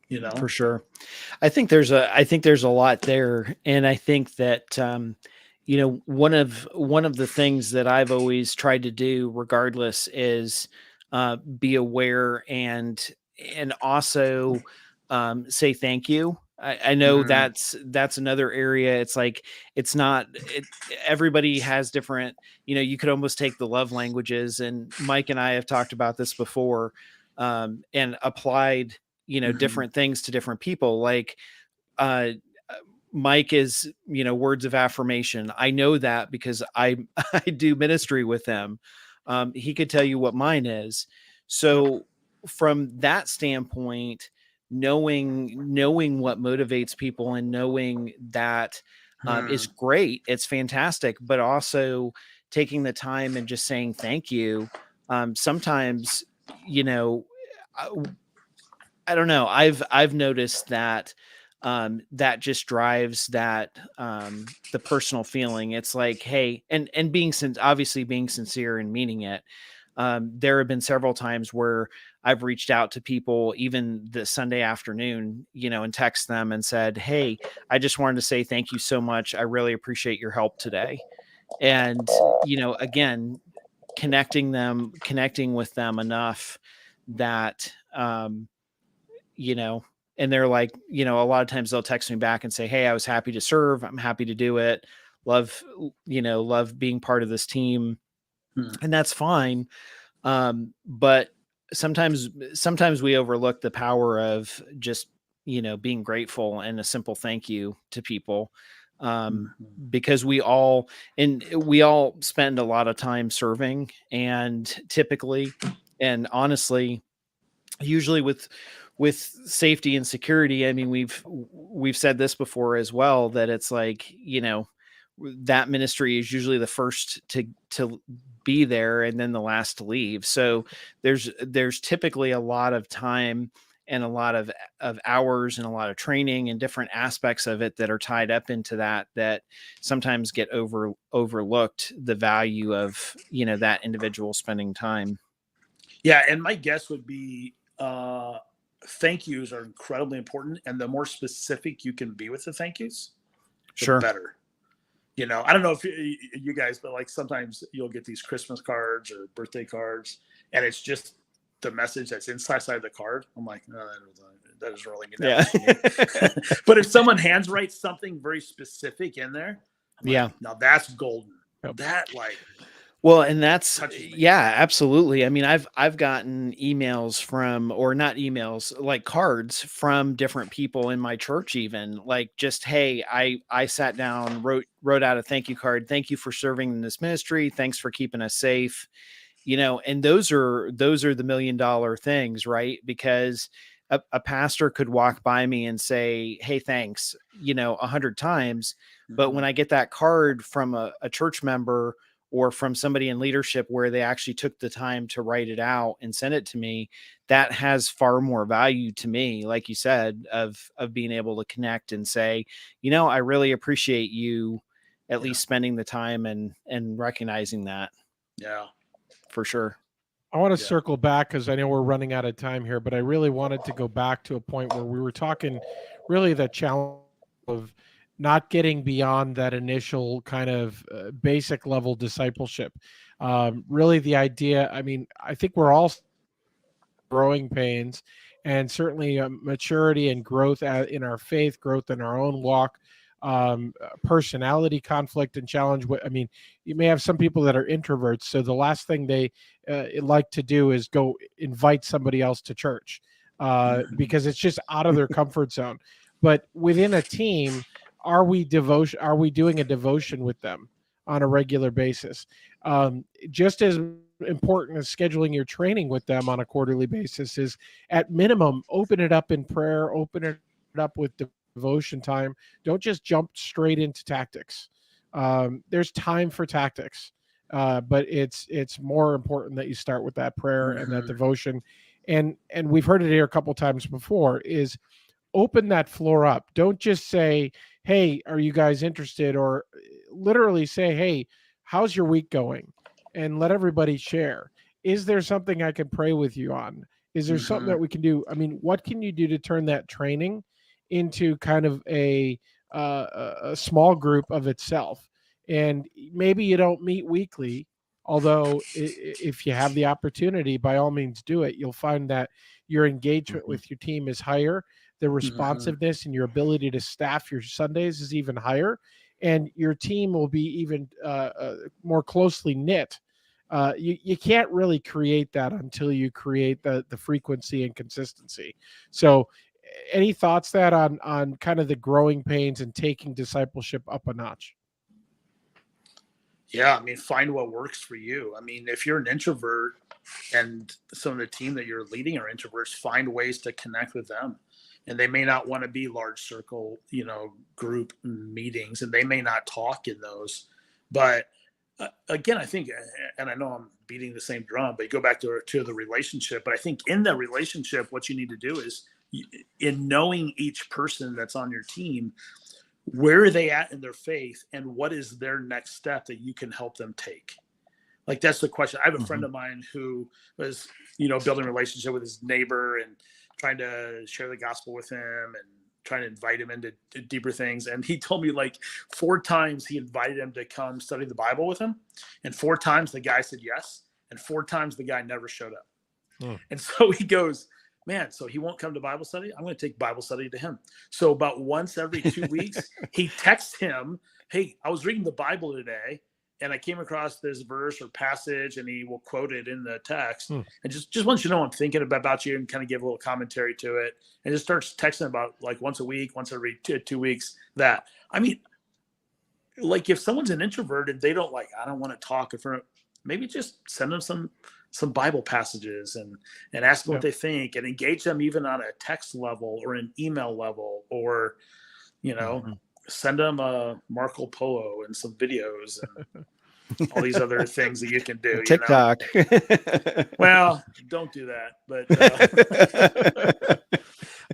You know, for sure. I think there's a lot there. And I think that, one of the things that I've always tried to do regardless is, be aware and also, say thank you. I know that's another area. It's like, everybody has different, you could almost take the love languages, and Mike and I have talked about this before, and applied, different things to different people. Like, Mike is, words of affirmation. I know that because I do ministry with them. He could tell you what mine is. So from that standpoint, knowing what motivates people and knowing that, is great. It's fantastic, but also taking the time and just saying thank you. Sometimes, I don't know. I've noticed that, that just drives that, the personal feeling. It's like, hey, and obviously being sincere and meaning it. There have been several times where I've reached out to people, even the Sunday afternoon, and text them and said, hey, I just wanted to say thank you so much. I really appreciate your help today. And, again, connecting with them enough that, and they're like, a lot of times they'll text me back and say, hey, I was happy to serve. I'm happy to do it. Love being part of this team. And that's fine. But sometimes we overlook the power of just, being grateful and a simple thank you to people. Because we all spend a lot of time serving, and typically, and honestly, usually with safety and security, I mean, we've said this before as well, that it's like, that ministry is usually the first to be there and then the last to leave. So there's typically a lot of time and a lot of hours and a lot of training and different aspects of it that are tied up into that sometimes get overlooked, the value of, that individual spending time. Yeah. And my guess would be, thank yous are incredibly important. And the more specific you can be with the thank yous, the better. I don't know if you guys, but like sometimes you'll get these Christmas cards or birthday cards, and it's just the message that's inside the card. I'm like, no, that doesn't really mean that. Yeah. But if someone handwrites something very specific in there, I'm like, now that's golden. That, like, Well, and that's, touches me. yeah, absolutely. I mean, I've gotten emails from, or not emails, like cards from different people in my church, even like just, hey, I sat down, wrote out a thank you card. Thank you for serving in this ministry. Thanks for keeping us safe. You know, and those are the $1 million things, right? Because a pastor could walk by me and say, hey, thanks, 100 times. But when I get that card from a church member or from somebody in leadership where they actually took the time to write it out and send it to me, that has far more value to me, like you said, of being able to connect and say, I really appreciate you at least spending the time and recognizing that. Yeah, for sure. I want to circle back because I know we're running out of time here, but I really wanted to go back to a point where we were talking really the challenge of not getting beyond that initial kind of basic level discipleship. Really the idea, I mean, I think we're all growing pains, and certainly maturity and growth in our faith, growth in our own walk, personality conflict and challenge. I mean, you may have some people that are introverts, so the last thing they like to do is go invite somebody else to church because it's just out of their comfort zone. But within a team, are we doing a devotion with them on a regular basis? Just as important as scheduling your training with them on a quarterly basis is, at minimum, open it up in prayer, open it up with devotion time. Don't just jump straight into tactics. There's time for tactics, but it's more important that you start with that prayer and that devotion. And we've heard it here a couple times before, is open that floor up. Don't just say, hey, are you guys interested? Or literally say, hey, how's your week going? And let everybody share. Is there something I can pray with you on? Is there something that we can do? I mean, what can you do to turn that training into kind of a small group of itself? And maybe you don't meet weekly, although if you have the opportunity, by all means do it. You'll find that your engagement with your team is higher. The responsiveness and your ability to staff your Sundays is even higher. And your team will be even more closely knit. You can't really create that until you create the frequency and consistency. So any thoughts that on kind of the growing pains and taking discipleship up a notch? Yeah, I mean, find what works for you. I mean, if you're an introvert and some of the team that you're leading are introverts, find ways to connect with them. And they may not want to be large circle, group meetings, and they may not talk in those. But again, I think, and I know I'm beating the same drum, but you go back to the relationship. But I think in the relationship, what you need to do is, in knowing each person that's on your team, where are they at in their faith, and what is their next step that you can help them take? Like, that's the question. I have a friend of mine who was, building a relationship with his neighbor and trying to share the gospel with him and trying to invite him into deeper things. And he told me like 4 times he invited him to come study the Bible with him. And 4 times the guy said yes. And 4 times the guy never showed up. And so he goes, man, so he won't come to Bible study? I'm going to take Bible study to him. So about once every 2 weeks, he texts him, hey, I was reading the Bible today, and I came across this verse or passage, and he will quote it in the text. And just wants you to know I'm thinking about you, and kind of give a little commentary to it, and just starts texting about like once a week, once every 2 weeks. That, I mean, like if someone's an introvert and they don't I don't want to talk in front of, maybe just send them some Bible passages and ask them what they think, and engage them even on a text level or an email level, or, send them a Marco Polo and some videos and all these other things that you can do. TikTok. Well, don't do that. But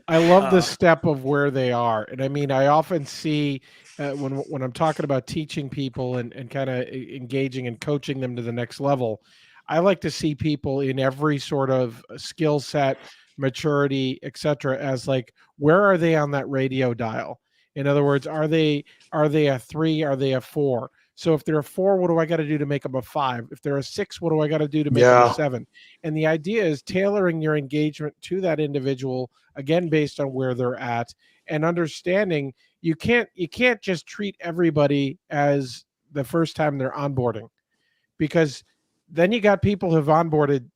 I love the step of where they are. And I mean, I often see when I'm talking about teaching people and kind of engaging and coaching them to the next level, I like to see people in every sort of skill set, maturity, etc., as like, where are they on that radio dial? In other words, are they a 3? Are they a 4? So if they're a 4, what do I got to do to make them a 5? If they're a 6, what do I got to do to make them a 7? And the idea is tailoring your engagement to that individual, again, based on where they're at, and understanding you can't just treat everybody as the first time they're onboarding. because then you got people who've onboarded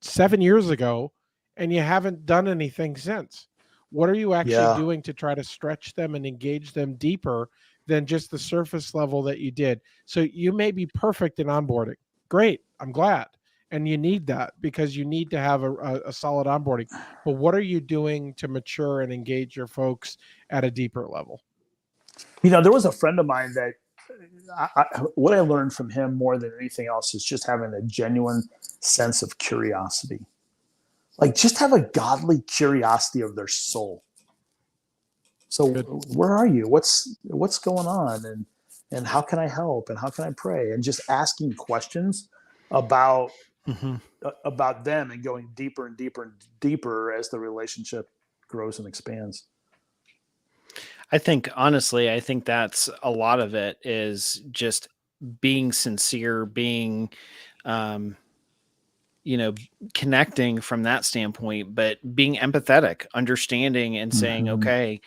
7 years ago and you haven't done anything since. What are you actually doing to try to stretch them and engage them deeper than just the surface level that you did? So you may be perfect in onboarding. Great. I'm glad. And you need that because you need to have a solid onboarding. But what are you doing to mature and engage your folks at a deeper level? You know, there was a friend of mine that what I learned from him more than anything else is just having a genuine sense of curiosity. Like, just have a godly curiosity of their soul. So where are you? What's going on? And how can I help? And how can I pray? And just asking questions about them and going deeper and deeper and deeper as the relationship grows and expands. I think, honestly, I think that's a lot of it is just being sincere, being, connecting from that standpoint, but being empathetic, understanding and saying, okay,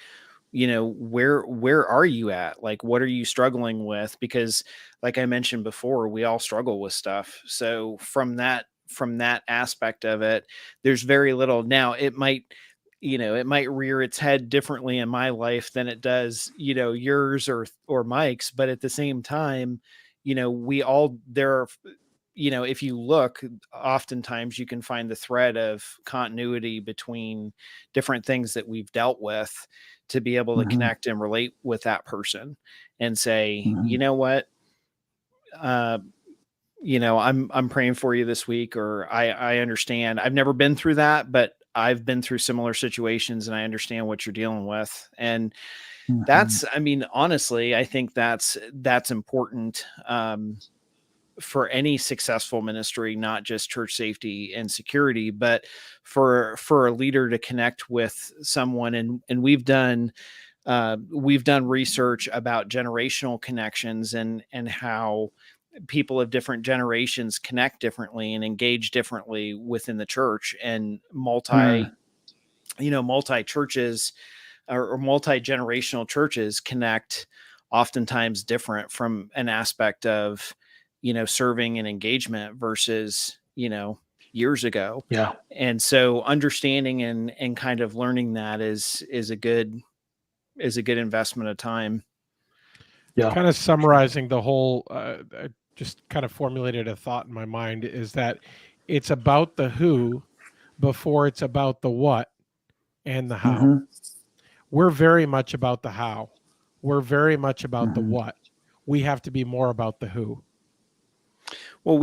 where are you at? Like, what are you struggling with? Because like I mentioned before, we all struggle with stuff. So from that aspect of it, there's very little. Now it might rear its head differently in my life than it does, yours or Mike's. But at the same time, if you look, oftentimes you can find the thread of continuity between different things that we've dealt with to be able to connect and relate with that person and say, you know what, I'm praying for you this week, or I understand. I've never been through that, but I've been through similar situations and I understand what you're dealing with. And that's, honestly, I think that's important, for any successful ministry, not just church safety and security, but for a leader to connect with someone. And we've done research about generational connections and how people of different generations connect differently and engage differently within the church, and multi churches or multi-generational churches connect oftentimes different from an aspect of, serving and engagement versus, years ago. Yeah. And so understanding and kind of learning that is a good investment of time. Yeah. Kind of summarizing the whole, I just kind of formulated a thought in my mind, is that it's about the who before it's about the what and the how. We're very much about the how. We're very much about the what. We have to be more about the who. Well,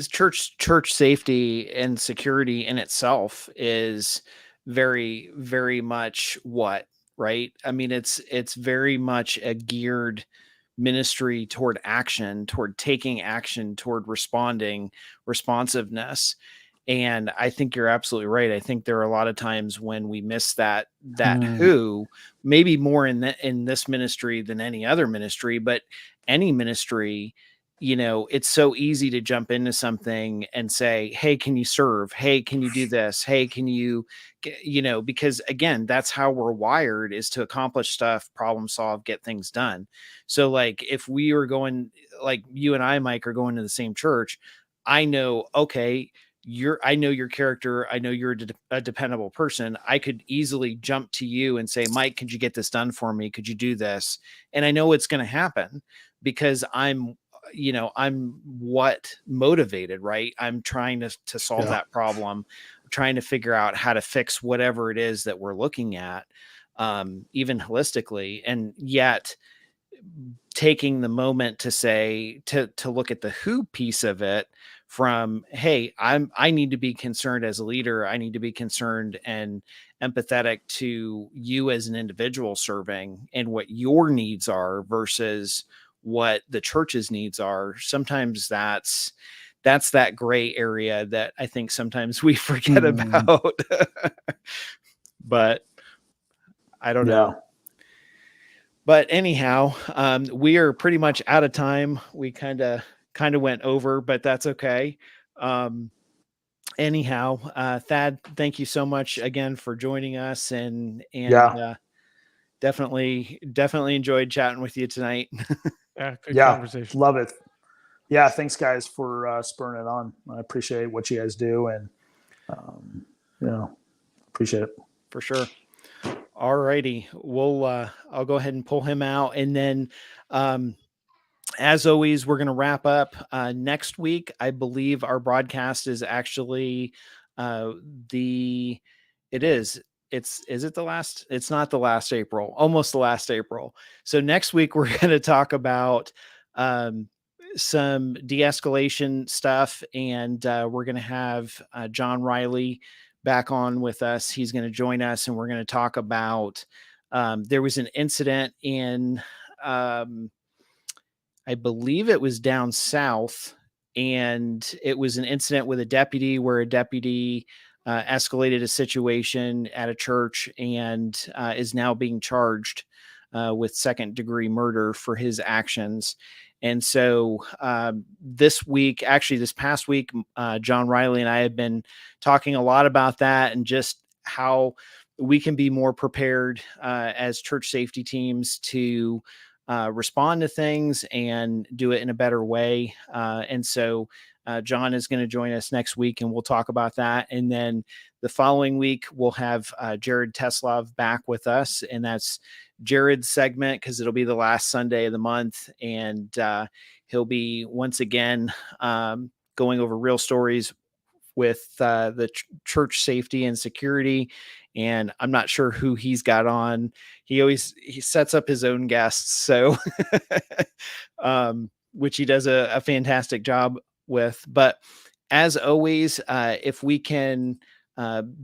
church safety and security in itself is very, very much what, right? It's very much a geared ministry toward action, toward taking action, toward responding, responsiveness. And I think you're absolutely right. I think there are a lot of times when we miss that who, maybe more in this ministry than any other ministry, but any ministry, it's so easy to jump into something and say, hey, can you serve? Hey, can you do this? Hey, can you, because again, that's how we're wired, is to accomplish stuff, problem solve, get things done. So like, if we are going, like you and I, Mike, are going to the same church, I know, okay, I know your character. I know you're a dependable person. I could easily jump to you and say, Mike, could you get this done for me? Could you do this? And I know it's going to happen because I'm what motivated, right? I'm trying to solve that problem. I'm trying to figure out how to fix whatever it is that we're looking at, even holistically. And yet taking the moment to say, to look at the who piece of it from, hey, I need to be concerned as a leader. I need to be concerned and empathetic to you as an individual serving and what your needs are versus what the church's needs are. Sometimes that's that gray area that I think sometimes we forget about. But I don't know. But anyhow, we are pretty much out of time. We kind of went over, but that's okay. Anyhow, Thad, thank you so much again for joining us, and definitely enjoyed chatting with you tonight. Good conversation. Love it. Yeah, thanks guys for spurring it on. I appreciate what you guys do, and appreciate it for sure. All righty, I'll go ahead and pull him out, and then as always, we're going to wrap up next week. I believe our broadcast is actually is it the last? It's not the last April, almost the last April. So next week we're going to talk about some de-escalation stuff, and we're going to have John Riley back on with us. He's going to join us, and we're going to talk about there was an incident in I believe it was down south, and it was an incident with a deputy where a deputy escalated a situation at a church and is now being charged with second-degree murder for his actions. And so this past week, John Riley and I have been talking a lot about that and just how we can be more prepared as church safety teams to respond to things and do it in a better way. And so John is going to join us next week, and we'll talk about that. And then the following week, we'll have Jared Teslov back with us, and that's Jared's segment because it'll be the last Sunday of the month, and he'll be once again going over real stories with the church safety and security. And I'm not sure who he's got on. He sets up his own guests, so which he does a fantastic job with. But as always, if we can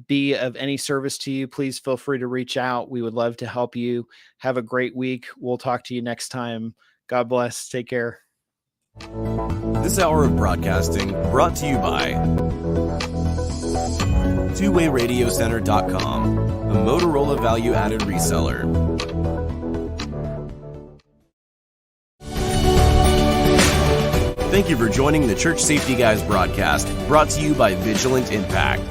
be of any service to you, please feel free to reach out. We would love to help you. Have a great week. We'll talk to you next time. God bless. Take care. This hour of broadcasting brought to you by 𝗃𝗴RadioCenter.com, a Motorola value-added reseller. Thank you for joining the Church Safety Guys broadcast, brought to you by Vigilant Impact.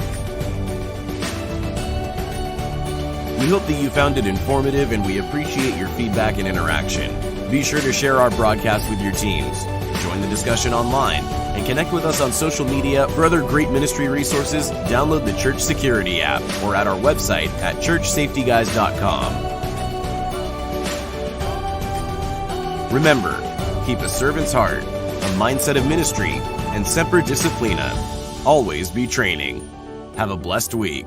We hope that you found it informative, and we appreciate your feedback and interaction. Be sure to share our broadcast with your teams, join the discussion online, and connect with us on social media. For other great ministry resources, download the Church Security app or at our website at churchsafetyguys.com. Remember, keep a servant's heart, a mindset of ministry, and semper disciplina. Always be training. Have a blessed week.